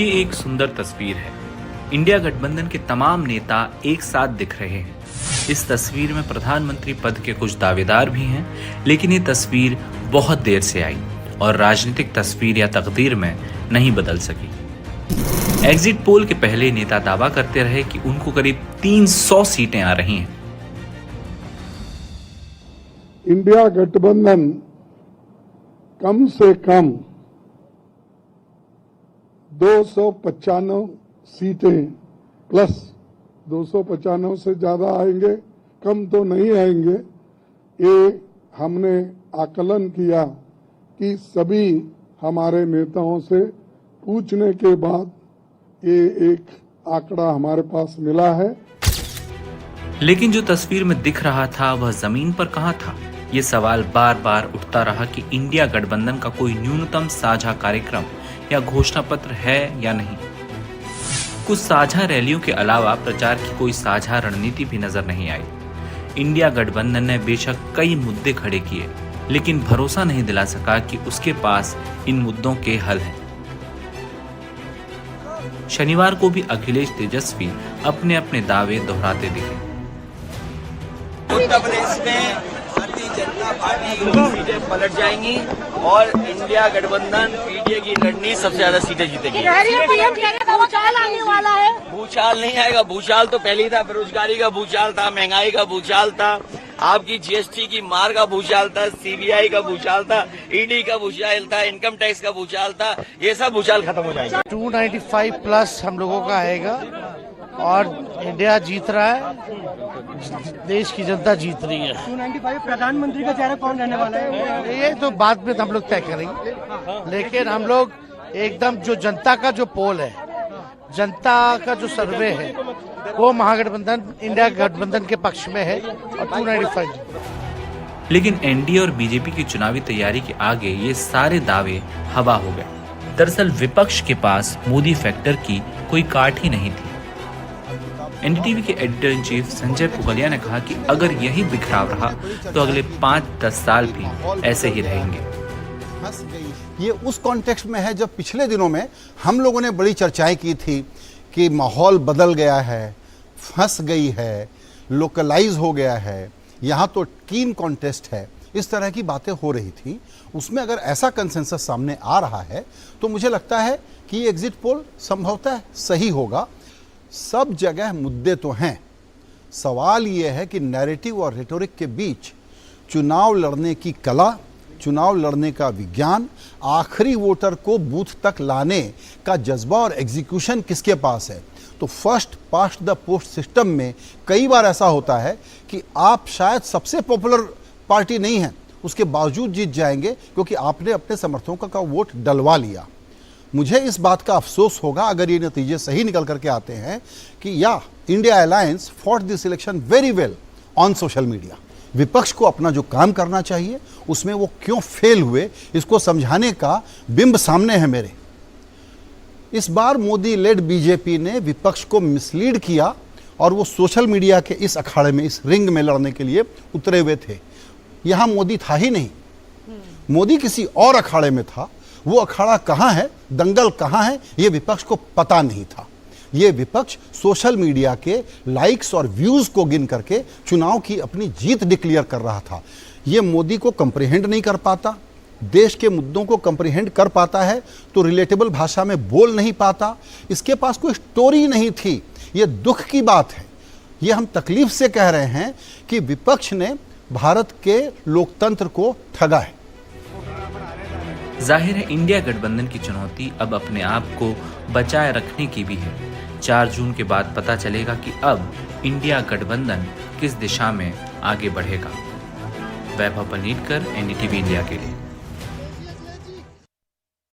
ये एक सुंदर तस्वीर है। इंडिया गठबंधन के तमाम नेता एक साथ दिख रहे हैं। इस तस्वीर में प्रधानमंत्री पद के कुछ दावेदार भी हैं, लेकिन ये तस्वीर बहुत देर से आई और राजनीतिक तस्वीर या तकदीर में नहीं बदल सकी। एग्जिट पोल के पहले नेता दावा करते रहे कि उनको करीब 300 सीटें आ रही हैं। इंडिया गठबंधन कम से कम 295 सीटें प्लस 295 से ज्यादा आएंगे, कम तो नहीं आएंगे। ये हमने आकलन किया कि सभी हमारे नेताओं से पूछने के बाद ये एक आंकड़ा हमारे पास मिला है। लेकिन जो तस्वीर में दिख रहा था वह जमीन पर कहां था? ये सवाल बार बार उठता रहा कि इंडिया गठबंधन का कोई न्यूनतम साझा कार्यक्रम या घोषणा पत्र है या नहीं। कुछ साझा रैलियों के अलावा प्रचार की कोई साझा रणनीति भी नजर नहीं आई। इंडिया गठबंधन ने बेशक कई मुद्दे खड़े किए, लेकिन भरोसा नहीं दिला सका कि उसके पास इन मुद्दों के हल हैं। शनिवार को भी अखिलेश तेजस्वी अपने अपने दावे दोहराते दिखे। उत्तर प्रदेश में भारतीय जनता पार्टी की सीटें पलट जाएंगी और इंडिया गठबंधन पीडीए की लड़नी सबसे ज्यादा सीटें जीतेगी। भूचाल आने वाला है। भूचाल नहीं आएगा। भूचाल तो पहले ही था। बेरोजगारी का भूचाल था, महंगाई का भूचाल था, आपकी जीएसटी की मार का भूचाल था, सीबीआई का भूचाल था, ईडी का भूचाल था, इनकम टैक्स का भूचाल था। ये सब भूचाल खत्म हो जाएगा। 295 प्लस हम लोगों का आएगा और इंडिया जीत रहा है, देश की जनता जीत रही है। 295 प्रधानमंत्री का चेहरा कौन रहने वाला है? ये तो बाद में हम लोग तय करेंगे, लेकिन हम लोग एकदम जो जनता का जो पोल है, जनता का जो सर्वे है, वो महागठबंधन इंडिया गठबंधन के पक्ष में है और 295। लेकिन एनडीए और बीजेपी की चुनावी तैयारी के आगे ये सारे दावे हवा हो गए। दरअसल विपक्ष के पास मोदी फैक्टर की कोई काट ही नहीं थी। एनडीटीवी के editor in chief Sanjay Pugalia ने कहा कि अगर यही बिखराव रहा तो अगले 5-10 साल भी ऐसे ही रहेंगे। ये उस कॉन्टेक्स्ट में है जब पिछले दिनों में हम लोगों ने बड़ी चर्चाएं की थी कि माहौल बदल गया है, फंस गई है, लोकलाइज हो गया है, यहाँ तो कीन कॉन्टेस्ट है, इस तरह की बातें हो रही थी। उसमें अगर ऐसा कंसेंसस सामने आ रहा है तो मुझे लगता है कि ये एग्जिट पोल संभवतः सही होगा। सब जगह मुद्दे तो हैं, सवाल ये है कि नैरेटिव और रेटोरिक के बीच चुनाव लड़ने की कला, चुनाव लड़ने का विज्ञान, आखिरी वोटर को बूथ तक लाने का जज्बा और एग्जीक्यूशन किसके पास है। तो first past the post system में कई बार ऐसा होता है कि आप शायद सबसे पॉपुलर पार्टी नहीं है, उसके बावजूद जीत जाएंगे क्योंकि आपने अपने समर्थकों का वोट डलवा लिया। मुझे इस बात का अफसोस होगा अगर ये नतीजे सही निकल करके आते हैं कि या India alliance fought this election very well on social media. विपक्ष को अपना जो काम करना चाहिए उसमें वो क्यों फेल हुए, इसको समझाने का बिंब सामने है मेरे। इस बार मोदी लेड बीजेपी ने विपक्ष को मिसलीड किया और वो सोशल मीडिया के इस अखाड़े में, इस रिंग में लड़ने के लिए उतरे हुए थे। यहाँ मोदी था ही नहीं, मोदी किसी और अखाड़े में था। वो अखाड़ा कहाँ है, दंगल कहाँ है, ये विपक्ष को पता नहीं था। ये विपक्ष सोशल मीडिया के लाइक्स और व्यूज को गिन करके चुनाव की अपनी जीत डिक्लेयर कर रहा था। ये मोदी को कंप्रीहेंड नहीं कर पाता, देश के मुद्दों को कंप्रीहेंड कर पाता है तो रिलेटेबल भाषा में बोल नहीं पाता, इसके पास कोई स्टोरी नहीं थी। ये दुख की बात है। ये हम तकलीफ से कह रहे हैं कि विपक्ष ने भारत के लोकतंत्र को ठगा है। जाहिर है इंडिया गठबंधन की चुनौती अब अपने आप को बचाए रखने की भी है। 4 जून के बाद पता चलेगा कि अब इंडिया गठबंधन किस दिशा में आगे बढ़ेगा। वैभव पनीटकर, एनडीटीवी इंडिया के लिए।